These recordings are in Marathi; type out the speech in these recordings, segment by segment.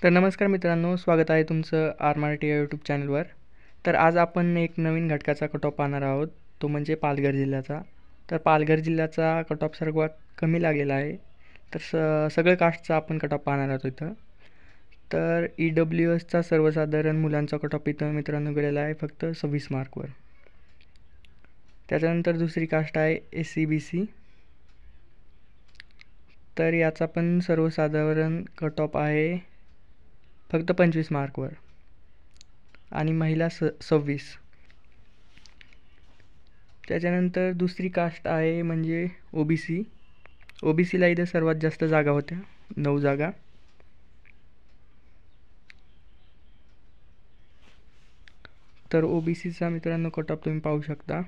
तर नमस्कार मित्रांनो, स्वागत आहे तुमचं आर मराठी या यूट्यूब चॅनलवर. तर आज आपण एक नवीन घटकाचा कट ऑफ पाहणार आहोत, तो म्हणजे पालघर जिल्ह्याचा. तर पालघर जिल्ह्याचा कट ऑफ सर्वात कमी लागलेला आहे. तर सगळ्या कास्टचा आपण कट ऑफ पाहणार आहोत इथं. तर EWSचा सर्वसाधारण मुलांचा कट ऑफ इथं मित्रांनो गेलेला आहे फक्त 26 मार्कवर. त्याच्यानंतर दुसरी कास्ट आहे SCBC. तर याचा पण सर्वसाधारण कट ऑफ आहे फक्त 25 मार्कवर आणि महिला 26. त्याच्यानंतर दुसरी कास्ट आहे म्हणजे OBC. OBCला इथं सर्वात जास्त जागा होत्या, 9 जागा. तर OBCचा मित्रांनो कट ऑफ तुम्ही पाहू शकता.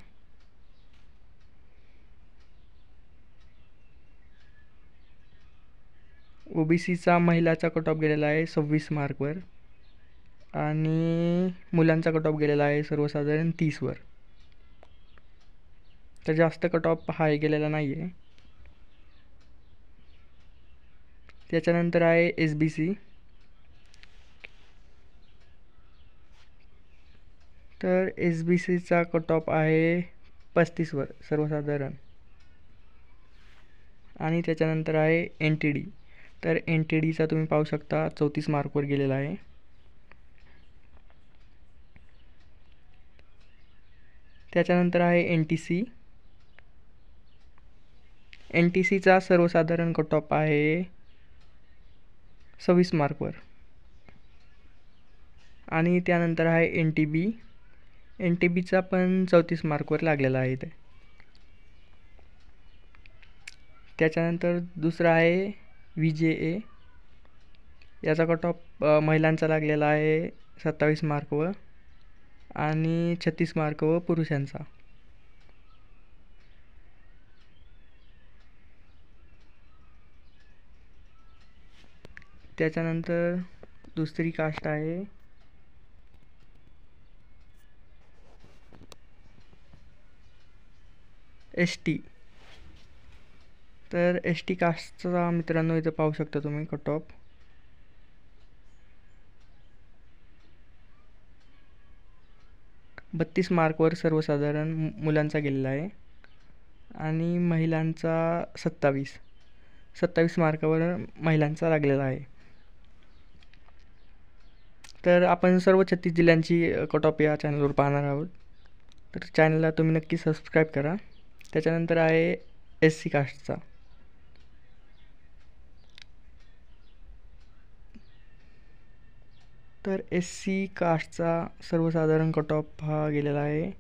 OBCचा महिलाचा कट ऑफ गेलेला आहे 26 मार्कवर आणि मुलांचा कट ऑफ गेलेला आहे सर्वसाधारण 30वर. तर जास्त कट ऑफ हाय गेलेला नाही आहे. त्याच्यानंतर आहे SBC. तर SBCचा कट ऑफ आहे 35वर सर्वसाधारण. आणि त्याच्यानंतर आहे NTD. तर NTDचा तुम्ही पाहू शकता 34 मार्कवर गेलेला आहे. त्याच्यानंतर आहे NTC. NTCचा सर्वसाधारण कट ऑफ आहे 26 मार्कवर. आणि त्यानंतर आहे NTB. NTBचा पण 34 मार्कवर लागलेला आहे इथे. त्याच्यानंतर दुसरा आहे VJA. याचा कट ऑफ महिलांचा लागलेला आहे 27 मार्कवर आणि 36 मार्कवर पुरुषांचा. त्याच्यानंतर दुसरी कास्ट आहे ST. तर ST कास्टचा मित्रांनो इथं पाहू शकता तुम्ही कट ऑफ. बत्तीस मार्कवर सर्वसाधारण मुलांचा गेलेला आहे आणि महिलांचा 27 मार्कावर महिलांचा लागलेला आहे. तर आपण सर्व 36 जिल्ह्यांची कट ऑफ या चॅनलवर पाहणार आहोत. तर चॅनलला तुम्ही नक्की सबस्क्राईब करा. त्याच्यानंतर आहे SC कास्टचा. तर SC कास्टचा सर्वसाधारण कट ऑफ हा गेलेला आहे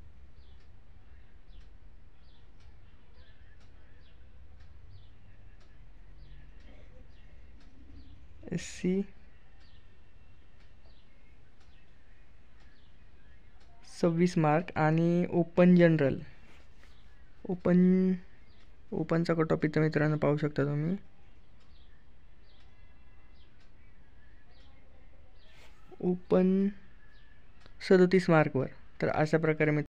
SC 26 मार्क आणि ओपनचा कट ऑफ इथं मित्रांनो पाहू शकता तुम्ही. ओपन 37 मार्कवर. तर अशा प्रकारे